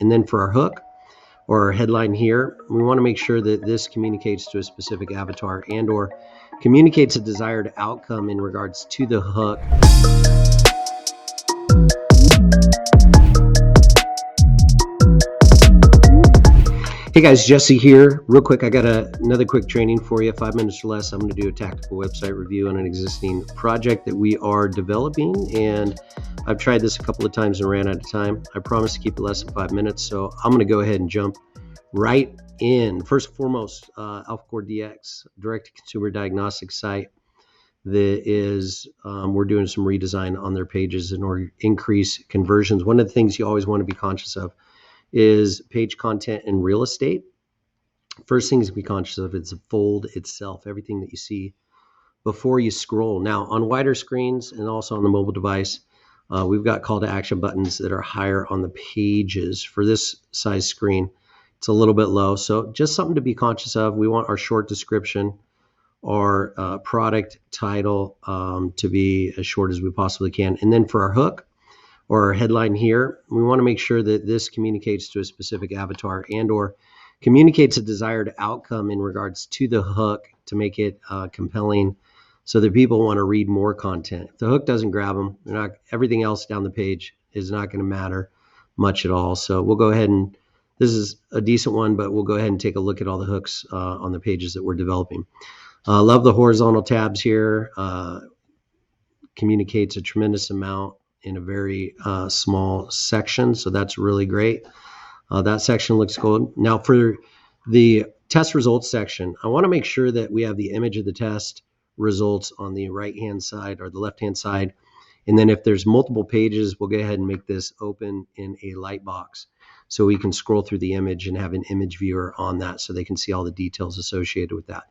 And then for our hook or our headline here, we want to make sure that this communicates to a specific avatar and or communicates a desired outcome in regards to the hook. Hey guys, Jesse here. Real quick, I got another quick training for you, 5 minutes or less. I'm going to do a tactical website review on an existing project that we are developing, and I've tried this a couple of times and ran out of time. I promise to keep it less than 5 minutes, so I'm going to go ahead and jump right in. First and foremost, AlphaCore DX, direct-to-consumer diagnostics site that is, we're doing some redesign on their pages in order to increase conversions. One of the things you always want to be conscious of is page content and real estate. First thing to be conscious of is the fold itself, everything that you see before you scroll. Now, on wider screens and also on the mobile device, we've got call to action buttons that are higher on the pages. For this size screen, it's a little bit low. So just something to be conscious of. We want our short description, our product title to be as short as we possibly can. And then for our hook, or our headline here, we want to make sure that this communicates to a specific avatar and or communicates a desired outcome in regards to the hook to make it compelling so that people want to read more content. If the hook doesn't grab them, everything else down the page is not going to matter much at all. So we'll go ahead and, this is a decent one, but we'll go ahead and take a look at all the hooks on the pages that we're developing. Love the horizontal tabs here. Communicates a tremendous amount in a very small section, so that's really great. That section looks good. Now for the test results section, I want to make sure that we have the image of the test results on the right hand side or the left hand side, and then if there's multiple pages, we'll go ahead and make this open in a light box so we can scroll through the image and have an image viewer on that so they can see all the details associated with that.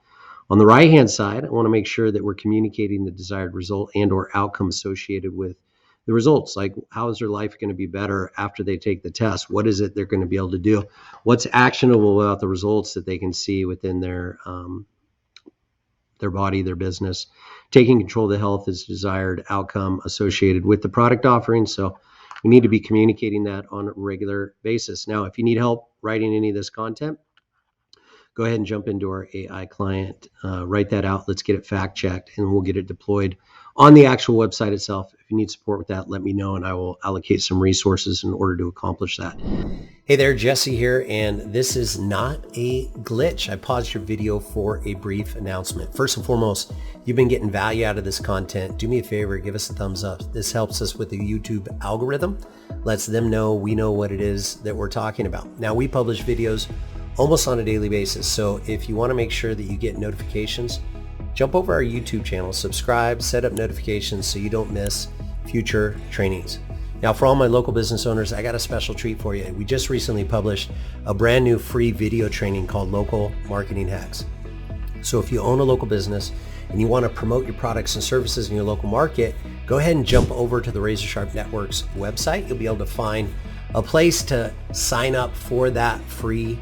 On the right hand side, I want to make sure that we're communicating the desired result and or outcome associated with the results, like how is their life going to be better after they take the test? What is it they're going to be able to do? What's actionable about the results that they can see within their body, their business? Taking control of the health is desired outcome associated with the product offering. So we need to be communicating that on a regular basis. Now, if you need help writing any of this content, go ahead and jump into our AI client, write that out. Let's get it fact checked and we'll get it deployed on the actual website itself. If you need support with that, let me know and I will allocate some resources in order to accomplish that. Hey there, Jesse here, and this is not a glitch. I paused your video for a brief announcement. First and foremost, you've been getting value out of this content. Do me a favor, give us a thumbs up. This helps us with the YouTube algorithm, lets them know we know what it is that we're talking about. Now, we publish videos almost on a daily basis, so if you want to make sure that you get notifications, jump over our YouTube channel, subscribe, set up notifications so you don't miss future trainings. Now, for all my local business owners, I got a special treat for you. We just recently published a brand new free video training called Local Marketing Hacks. So if you own a local business and you want to promote your products and services in your local market, go ahead and jump over to the Razor Sharp Network's website. You'll be able to find a place to sign up for that free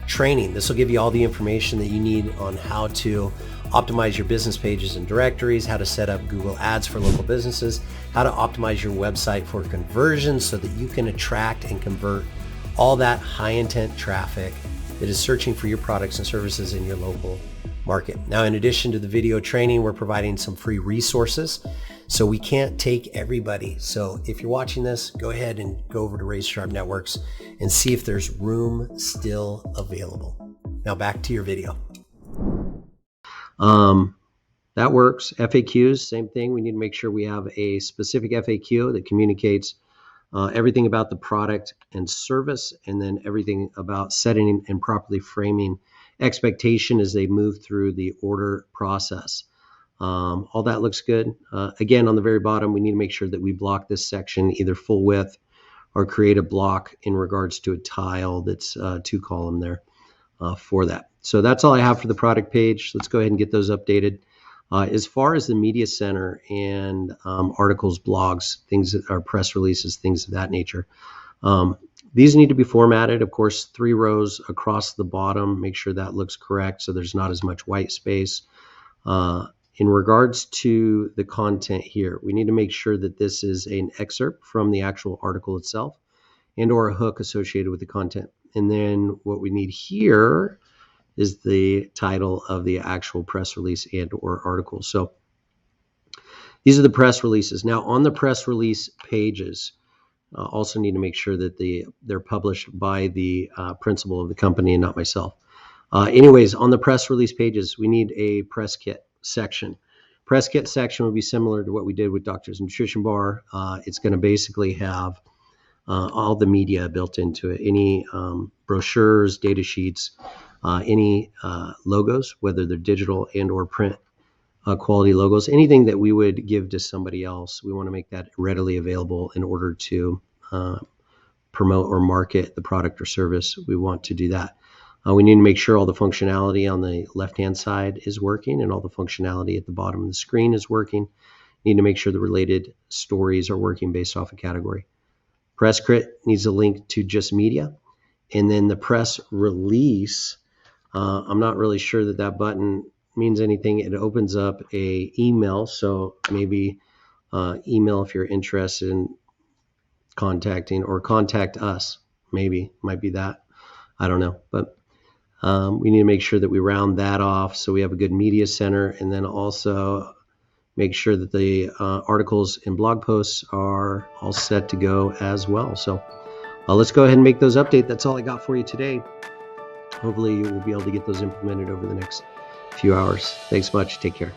training. This will give you all the information that you need on how to optimize your business pages and directories, how to set up Google Ads for local businesses, how to optimize your website for conversions so that you can attract and convert all that high intent traffic that is searching for your products and services in your local market. Now, in addition to the video training, we're providing some free resources. So we can't take everybody. So if you're watching this, go ahead and go over to Razor Sharp Networks and see if there's room still available. Now back to your video. That works. FAQs, same thing. We need to make sure we have a specific FAQ that communicates everything about the product and service, and then everything about setting and properly framing expectation as they move through the order process. All that looks good. Again, on the very bottom, we need to make sure that we block this section either full width or create a block in regards to a tile that's 2-column there for that. So that's all I have for the product page. Let's go ahead and get those updated. As far as the media center and articles, blogs, things that are press releases, things of that nature, these need to be formatted. Of course, 3 rows across the bottom. Make sure that looks correct so there's not as much white space. In regards to the content here, we need to make sure that this is an excerpt from the actual article itself and or a hook associated with the content. And then what we need here is the title of the actual press release and or article. So these are the press releases. Now on the press release pages, also need to make sure that they're published by the principal of the company and not myself. Anyways, on the press release pages, we need a press kit section. Press kit section would be similar to what we did with Doctor's Nutrition Bar. It's going to basically have all the media built into it, any brochures, data sheets, any logos, whether they're digital and or print quality logos, anything that we would give to somebody else. We want to make that readily available in order to promote or market the product or service. We want to do that. We need to make sure all the functionality on the left-hand side is working and all the functionality at the bottom of the screen is working. Need to make sure the related stories are working based off a category. Press kit needs a link to just media. And then the press release, I'm not really sure that button means anything. It opens up a email, so maybe email if you're interested in contacting, or contact us, maybe, might be that. I don't know, but we need to make sure that we round that off so we have a good media center, and then also make sure that the articles and blog posts are all set to go as well. So let's go ahead and make those updates. That's all I got for you today. Hopefully you will be able to get those implemented over the next few hours. Thanks much. Take care.